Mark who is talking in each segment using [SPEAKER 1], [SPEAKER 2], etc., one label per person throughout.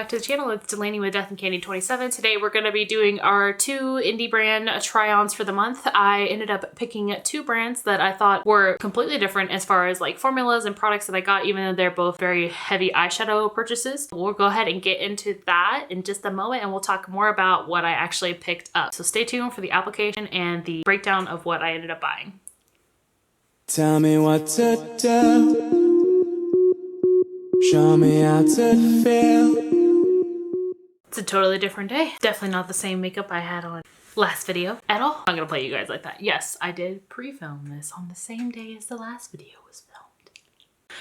[SPEAKER 1] back to the channel. It's Delaney with DeathandCandy 27. Today we're going to be doing our 2 indie brand try-ons for the month. I ended up picking 2 brands that I thought were completely different as far as like formulas and products that I got, even though they're both very heavy eyeshadow purchases. We'll go ahead and get into that in just a moment, and we'll talk more about what I actually picked up. So stay tuned for the application and the breakdown of what I ended up buying.
[SPEAKER 2] Tell me what to do. Show me how to feel.
[SPEAKER 1] It's a totally different day. Definitely not the same makeup I had on last video at all. I'm gonna play you guys like that. Yes, I did pre-film this on the same day as the last video was filmed.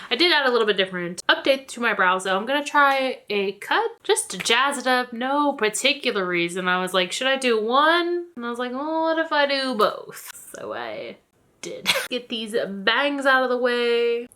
[SPEAKER 1] I did add a little bit different update to my brows though. I'm gonna try a cut just to jazz it up. No particular reason. I was like, should I do one? And I was like, well, what if I do both? So I did. Get these bangs out of the way.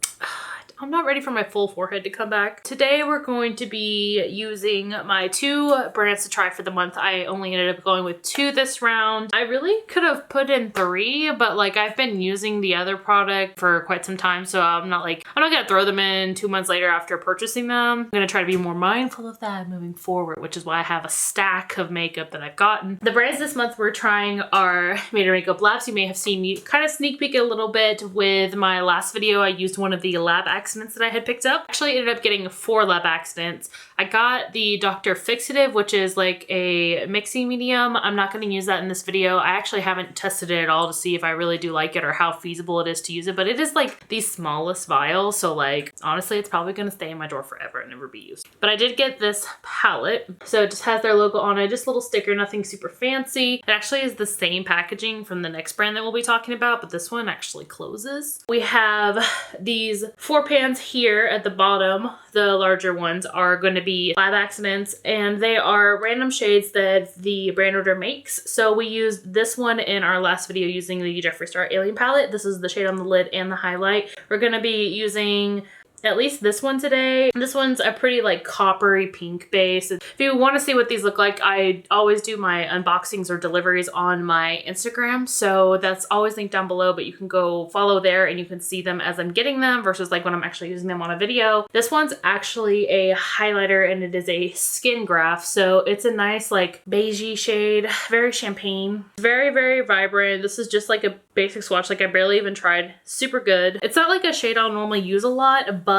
[SPEAKER 1] I'm not ready for my full forehead to come back. Today we're going to be using my 2 brands to try for the month. I only ended up going with 2 this round. I really could have put in 3, but like I've been using the other product for quite some time, so I'm not gonna throw them in 2 months later after purchasing them. I'm gonna try to be more mindful of that moving forward, which is why I have a stack of makeup that I've gotten. The brands this month we're trying are Maeder Makeup Labs. You may have seen me kind of sneak peek a little bit with my last video. I used one of the lab accidents that I had picked up. Actually ended up getting 4 lab accidents. I got the Dr. Fixative, which is like a mixing medium. I'm not going to use that in this video. I actually haven't tested it at all to see if I really do like it or how feasible it is to use it, but it is like the smallest vial, so like honestly it's probably going to stay in my drawer forever and never be used. But I did get this palette, so it just has their logo on it, just a little sticker, nothing super fancy. It actually is the same packaging from the next brand that we'll be talking about, but this one actually closes. We have these 4 pans here at the bottom. The larger ones are going to be lab accidents, and they are random shades that the brand order makes. So we used this one in our last video using the Jeffree Star Alien palette. This is the shade on the lid and the highlight. We're going to be using at least this one today. This one's a pretty like coppery pink base. If you want to see what these look like, I always do my unboxings or deliveries on my Instagram, so that's always linked down below, but you can go follow there and you can see them as I'm getting them versus like when I'm actually using them on a video. This one's actually a highlighter and it is a skin graph, so it's a nice like beigey shade, very champagne, very, very vibrant. This is just like a basic swatch, like I barely even tried. Super good. It's not like a shade I'll normally use a lot, but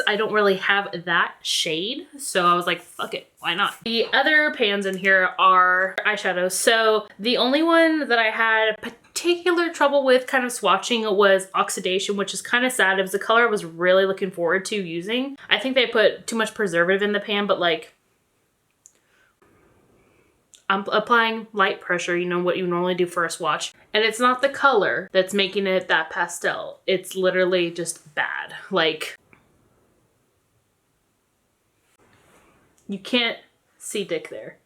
[SPEAKER 1] I don't really have that shade, so I was like, fuck it, why not? The other pans in here are eyeshadows. So the only one that I had particular trouble with kind of swatching was Oxidation, which is kind of sad. It was a color I was really looking forward to using. I think they put too much preservative in the pan, but like I'm applying light pressure, you know, what you normally do for a swatch. And it's not the color that's making it that pastel. It's literally just bad. Like, you can't see dick there.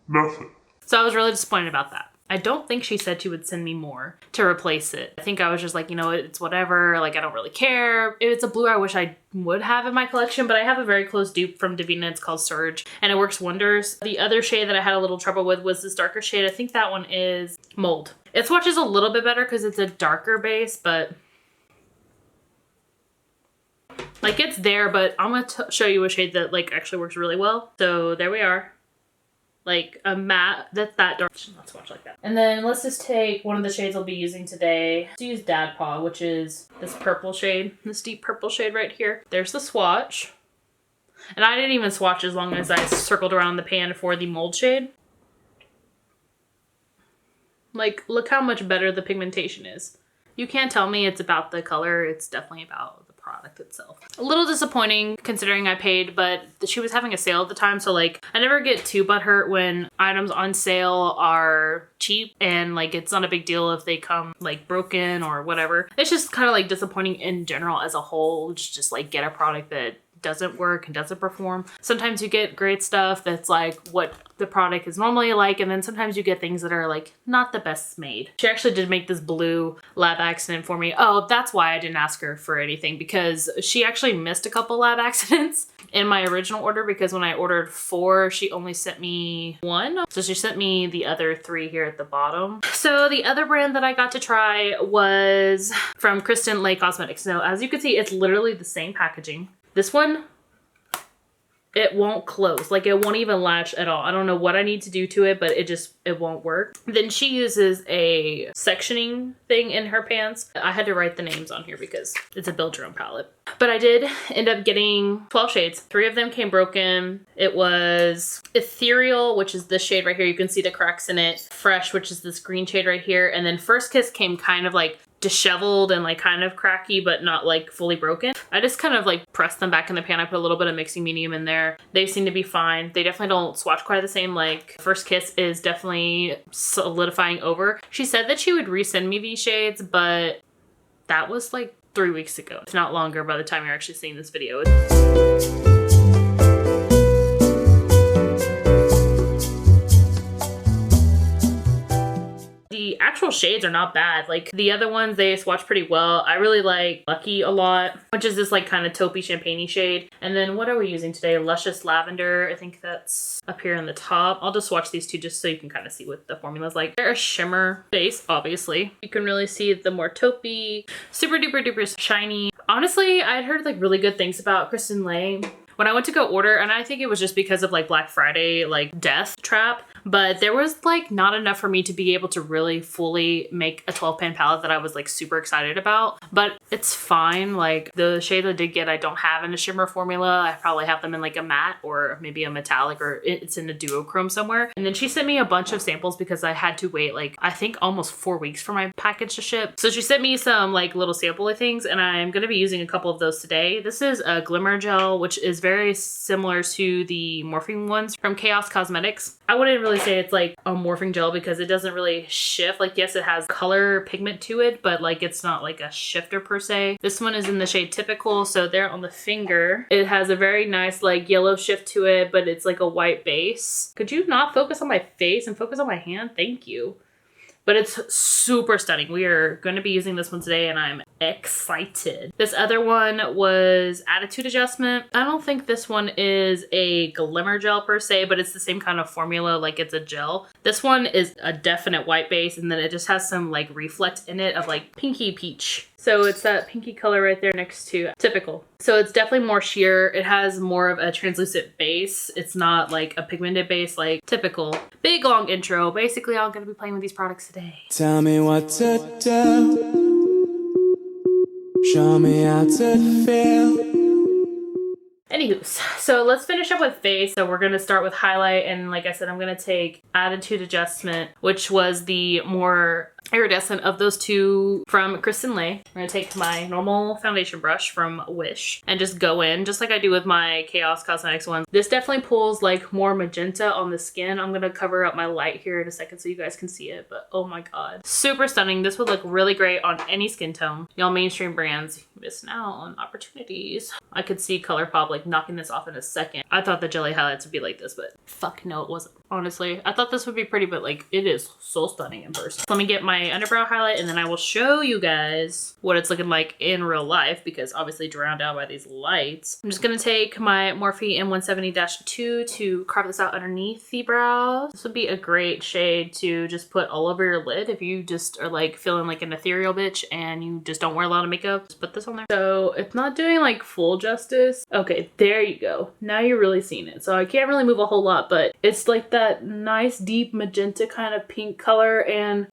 [SPEAKER 2] Nothing.
[SPEAKER 1] So I was really disappointed about that. I don't think she said she would send me more to replace it. I think I was just like, you know, it's whatever. Like, I don't really care. If it's a blue I wish I would have in my collection, but I have a very close dupe from Davina. It's called Surge, and it works wonders. The other shade that I had a little trouble with was this darker shade. I think that one is Mold. It swatches a little bit better because it's a darker base, but like it's there, but I'm going to show you a shade that like actually works really well. So there we are. Like a matte that's that dark. Should not swatch like that. And then let's just take one of the shades I'll be using today. To use Dad Paw, which is this purple shade, this deep purple shade right here. There's the swatch. And I didn't even swatch as long as I circled around the pan for the Mold shade. Like, look how much better the pigmentation is. You can't tell me it's about the color. It's definitely about the product itself. A little disappointing considering I paid, but she was having a sale at the time, so like I never get too butthurt when items on sale are cheap, and like it's not a big deal if they come like broken or whatever. It's just kind of like disappointing in general as a whole, just like get a product that doesn't work and doesn't perform. Sometimes you get great stuff that's like what the product is normally like, and then sometimes you get things that are like not the best made. She actually did make this blue lab accident for me. Oh, that's why I didn't ask her for anything, because she actually missed a couple lab accidents in my original order, because when I ordered 4, she only sent me 1. So she sent me the other 3 here at the bottom. So the other brand that I got to try was from Kristen Leigh Cosmetics. Now, as you can see, it's literally the same packaging. This one it won't close. Like it won't even lash at all. I don't know what I need to do to it, but it won't work. Then she uses a sectioning thing in her pants. I had to write the names on here because it's a build your own palette. But I did end up getting 12 shades. 3 of them came broken. It was Ethereal, which is this shade right here. You can see the cracks in it. Fresh, which is this green shade right here. And then First Kiss came kind of like disheveled and like kind of cracky, but not like fully broken. I just kind of like pressed them back in the pan. I put a little bit of mixing medium in there. They seem to be fine. They definitely don't swatch quite the same. Like First Kiss is definitely solidifying over. She said that she would resend me these shades, but that was like 3 weeks ago. If not longer by the time you're actually seeing this video. The actual shades are not bad. Like the other ones, they swatch pretty well. I really like Lucky a lot, which is this like kind of taupey champagne-y shade. And then what are we using today? Luscious Lavender. I think that's up here on the top. I'll just swatch these two just so you can kind of see what the formula is like. They're a shimmer base, obviously. You can really see the more taupey, super duper duper shiny. Honestly, I'd heard like really good things about Kristen Leigh when I went to go order, and I think it was just because of like Black Friday, like death trap. But there was like not enough for me to be able to really fully make a 12 pan palette that I was like super excited about. But it's fine. Like the shade I did get, I don't have in a shimmer formula. I probably have them in like a matte or maybe a metallic, or it's in a duochrome somewhere. And then she sent me a bunch of samples because I had to wait like I think almost 4 weeks for my package to ship. So she sent me some like little sample things, and I'm going to be using a couple of those today. This is a Glimmer gel, which is very similar to the morphing ones from Chaos Cosmetics. I wouldn't really say it's like a morphing gel because it doesn't really shift. Like yes, it has color pigment to it, but like it's not like a shifter per se. This one is in the shade Typical. So there on the finger, it has a very nice like yellow shift to it, but it's like a white base. Could you not focus on my face and focus on my hand? Thank you. But it's super stunning. We are going to be using this one today and I'm excited. This other one was Attitude Adjustment. I don't think this one is a glimmer gel per se, but it's the same kind of formula, like it's a gel. This one is a definite white base, and then it just has some like reflect in it of like pinky peach. So it's that pinky color right there next to Typical. So it's definitely more sheer. It has more of a translucent base. It's not like a pigmented base like Typical. Big long intro. Basically, I'm going to be playing with these products today.
[SPEAKER 2] Tell me what to do. Show me how to feel.
[SPEAKER 1] Anywho, so let's finish up with face. So we're going to start with highlight, and like I said, I'm going to take Attitude Adjustment, which was the more iridescent of those two from Kristen Leigh. I'm going to take my normal foundation brush from Wish and just go in just like I do with my Chaos Cosmetics ones. This definitely pulls like more magenta on the skin. I'm going to cover up my light here in a second so you guys can see it, but oh my god, super stunning. This would look really great on any skin tone. Y'all mainstream brands missing out on opportunities. I could see ColourPop like knocking this off in a second. I thought the jelly highlights would be like this, but fuck no, it wasn't. Honestly, I thought this would be pretty, but like it is so stunning in person. Let me get my underbrow highlight and then I will show you guys what it's looking like in real life, because obviously drowned out by these lights. I'm just gonna take my Morphe M170-2 to carve this out underneath the brows. This would be a great shade to just put all over your lid if you just are like feeling like an ethereal bitch and you just don't wear a lot of makeup. Just put this on there. So it's not doing like full justice. Okay, there you go. Now you're really seeing it. So I can't really move a whole lot, but it's like that nice deep magenta kind of pink color, and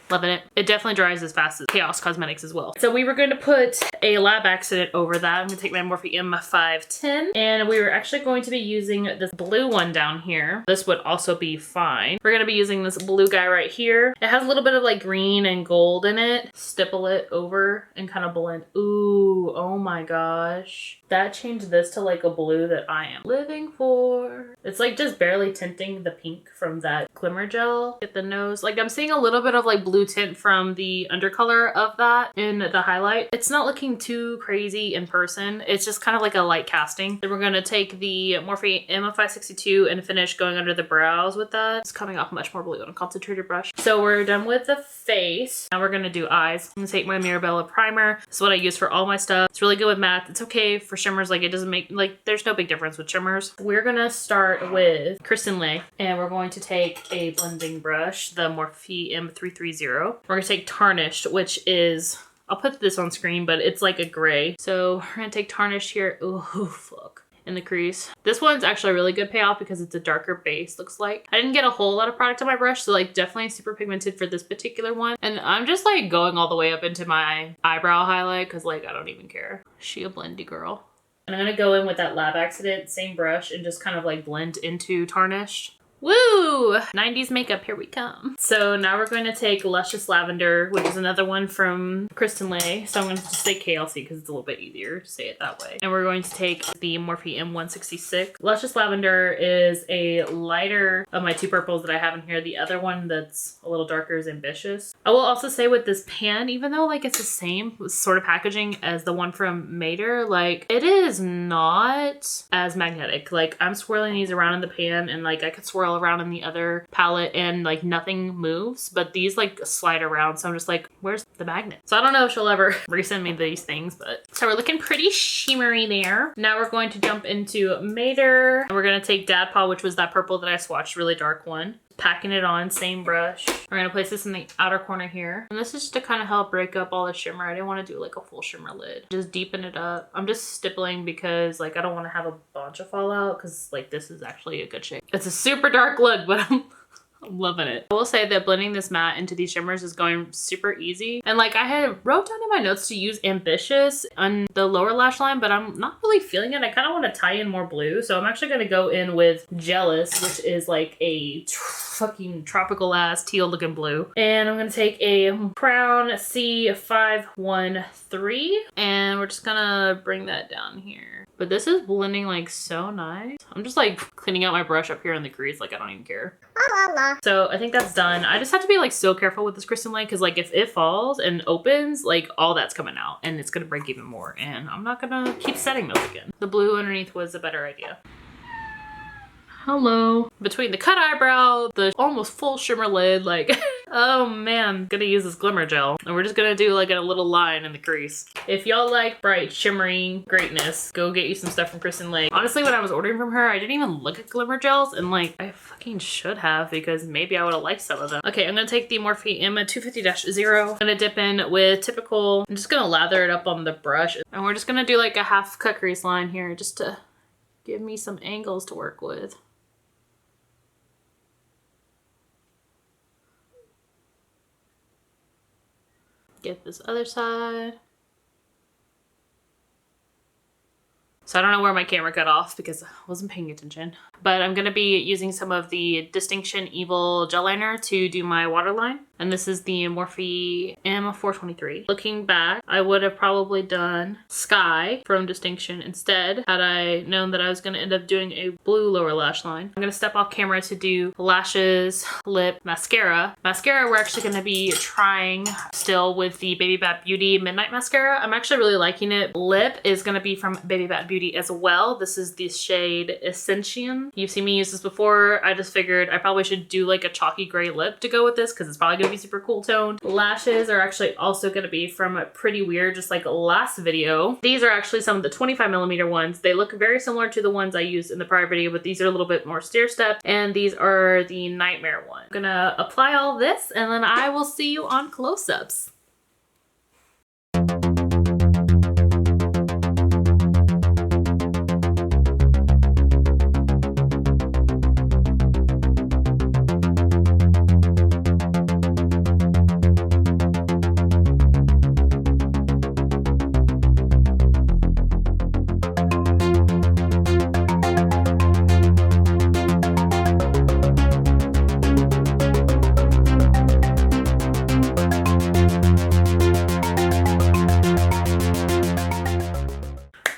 [SPEAKER 1] loving it. It definitely dries as fast as Chaos Cosmetics as well. So we were going to put a lab accident over that. I'm going to take my Morphe M510, and we were actually going to be using this blue one down here. This would also be fine. We're going to be using this blue guy right here. It has a little bit of like green and gold in it. Stipple it over and kind of blend. Ooh, oh my gosh. That changed this to like a blue that I am living for. It's like just barely tinting the pink from that Glimmer gel. Get the nose. Like I'm seeing a little bit of like blue tint from the undercolor of that in the highlight. It's not looking too crazy in person. It's just kind of like a light casting. Then we're going to take the Morphe M562 and finish going under the brows with that. It's coming off much more blue on a concentrated brush. So we're done with the face. Now we're going to do eyes. I'm going to take my Mirabella primer. This is what I use for all my stuff. It's really good with matte. It's okay for shimmers. Like it doesn't make, like there's no big difference with shimmers. We're going to start with Kristen Leigh, and we're going to take a blending brush, the Morphe M330. We're gonna take Tarnished, which is, I'll put this on screen, but it's like a gray. So we're gonna take Tarnished here. Oh, fuck. in the crease. This one's actually a really good payoff because it's a darker base, looks like. I didn't get a whole lot of product on my brush, so like definitely super pigmented for this particular one. And I'm just like going all the way up into my eyebrow highlight because like I don't even care. She a blendy girl. And I'm gonna go in with that Lab Accident, same brush, and just kind of like blend into Tarnished. Woo! 90s makeup, here we come. So now we're going to take Luscious Lavender, which is another one from Kristen Leigh. So I'm going to just say KLC because it's a little bit easier to say it that way. And we're going to take the Morphe M166. Luscious Lavender is a lighter of my two purples that I have in here. The other one that's a little darker is Ambitious. I will also say with this pan, even though like it's the same sort of packaging as the one from Maeder, like it is not as magnetic. Like I'm swirling these around in the pan and like I could swirl around in the other palette and like nothing moves, but these like slide around, so I'm just like, where's the magnet? So I don't know if she'll ever resend me these things, but so we're looking pretty shimmery there. Now we're going to jump into Maeder and we're going to take Dad Paw, which was that purple that I swatched, really dark one. Packing it on, same brush. We're gonna place this in the outer corner here. And this is just to kind of help break up all the shimmer. I didn't want to do like a full shimmer lid. Just deepen it up. I'm just stippling because like I don't want to have a bunch of fallout because like this is actually a good shade. It's a super dark look, but I'm loving it. I will say that blending this matte into these shimmers is going super easy. And like I had wrote down in my notes to use Ambitious on the lower lash line, but I'm not really feeling it. I kind of want to tie in more blue. So I'm actually going to go in with Jealous, which is like a fucking tropical ass teal looking blue. And I'm going to take a Crown C513 and we're just going to bring that down here. But this is blending like so nice. I'm just like cleaning out my brush up here in the crease. Like I don't even care. So I think that's done. I just have to be like so careful with this Kristen Leigh because like if it falls and opens, like all that's coming out and it's gonna break even more. And I'm not gonna keep setting those again. The blue underneath was a better idea. Hello. Between the cut eyebrow, the almost full shimmer lid, like, oh man, gonna use this glimmer gel. And we're just gonna do like a little line in the crease. If y'all like bright, shimmery greatness, go get you some stuff from Kristen Leigh. Honestly, when I was ordering from her, I didn't even look at glimmer gels and like, I fucking should have because maybe I would have liked some of them. Okay, I'm gonna take the Morphe M250-0. I'm gonna dip in with typical, I'm just gonna lather it up on the brush. And we're just gonna do like a half cut crease line here just to give me some angles to work with. Get this other side. So I don't know where my camera got off because I wasn't paying attention. But I'm going to be using some of the Distinction EVILLE gel liner to do my waterline. And this is the Morphe M423. Looking back, I would have probably done Sky from Distinction instead had I known that I was going to end up doing a blue lower lash line. I'm going to step off camera to do lashes, lip, mascara. Mascara we're actually going to be trying still with the Baby Bat Beauty Midnight Mascara. I'm actually really liking it. Lip is going to be from Baby Bat Beauty as well. This is the shade Ascension. You've seen me use this before. I just figured I probably should do like a chalky gray lip to go with this because it's probably going to be super cool toned. Lashes are actually also going to be from Pretty Weird, just like last video. These are actually some of the 25mm ones. They look very similar to the ones I used in the prior video, but these are a little bit more stair step, and these are the Nightmare one. I'm gonna apply all this and then I will see you on close-ups.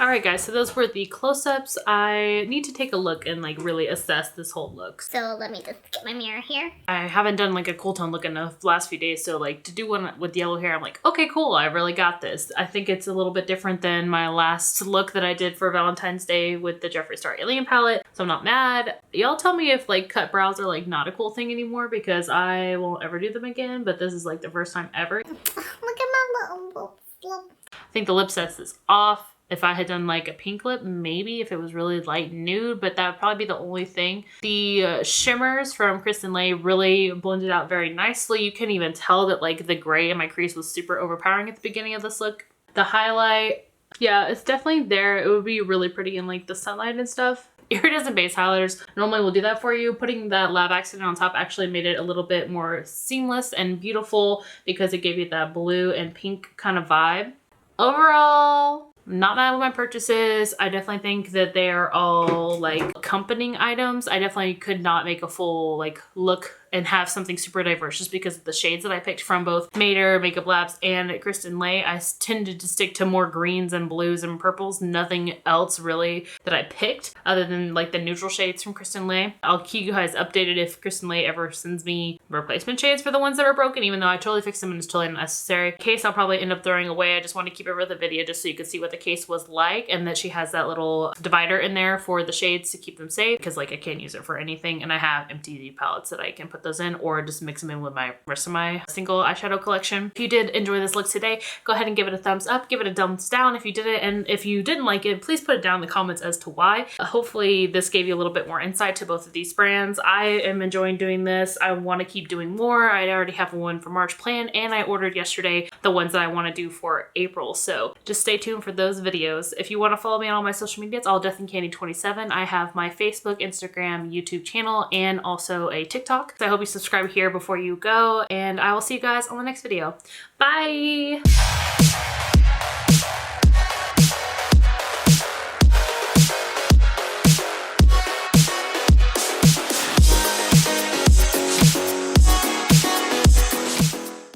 [SPEAKER 1] Alright guys, so those were the close-ups. I need to take a look and like really assess this whole look.
[SPEAKER 3] So let me just get my mirror here.
[SPEAKER 1] I haven't done like a cool tone look in the last few days, so like to do one with yellow hair, I'm like, okay, cool, I really got this. I think it's a little bit different than my last look that I did for Valentine's Day with the Jeffree Star Alien palette, so I'm not mad. Y'all tell me if like cut brows are like not a cool thing anymore because I won't ever do them again, but this is like the first time ever.
[SPEAKER 3] Look at my little lump.
[SPEAKER 1] I think the lip sets is off. If I had done like a pink lip, maybe if it was really light nude, but that would probably be the only thing. The shimmers from Kristen Leigh really blended out very nicely. You couldn't even tell that like the gray in my crease was super overpowering at the beginning of this look. The highlight, Yeah, it's definitely there. It would be really pretty in like the sunlight and stuff. Iridescent base highlighters normally will do that for you. Putting that lab accent on top actually made it a little bit more seamless and beautiful because it gave you that blue and pink kind of vibe. Overall, not mad with my purchases. I definitely think that they are all like accompanying items. I definitely could not make a full like look and have something super diverse just because of the shades that I picked from both Maeder, Makeup Labs, and Kristen Leigh. I tended to stick to more greens and blues and purples. Nothing else really that I picked other than like the neutral shades from Kristen Leigh. I'll keep you guys updated if Kristen Leigh ever sends me replacement shades for the ones that are broken, even though I totally fixed them and it's totally unnecessary. Case I'll probably end up throwing away. I just want to keep it for the video just so you could see what the case was like, and that she has that little divider in there for the shades to keep them safe because like I can't use it for anything, and I have empty palettes that I can put those in or just mix them in with my rest of my single eyeshadow collection. If you did enjoy this look today, go ahead and give it a thumbs up, give it a thumbs down if you did it, and if you didn't like it, please put it down in the comments as to why. Hopefully this gave you a little bit more insight to both of these brands. I am enjoying doing this. I want to keep doing more. I already have one for March planned, and I ordered yesterday the ones that I want to do for April, so just stay tuned for those videos. If you want to follow me on all my social media, it's all DeathandCandy27. I have my Facebook, Instagram, YouTube channel, and also a TikTok. So I hope you subscribe here before you go, and I will see you guys on the next video. Bye!